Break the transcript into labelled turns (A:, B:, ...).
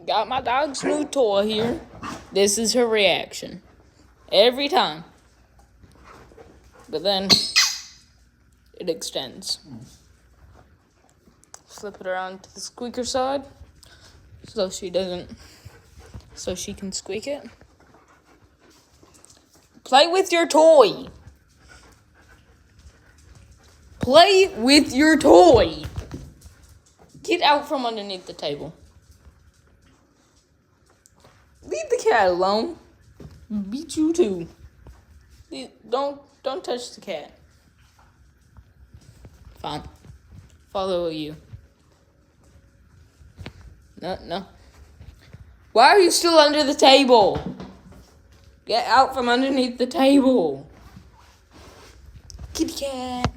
A: got my dog's new toy here. This is her reaction. Every time. But then it extends. Flip it around to the squeaker side so she can squeak it. Play with your toy. Play with your toy. Get out from underneath the table. Leave the cat alone. Beat you too. Don't touch the cat. Fine. Follow you. No. Why are you still under the table? Get out from underneath the table. Kitty cat.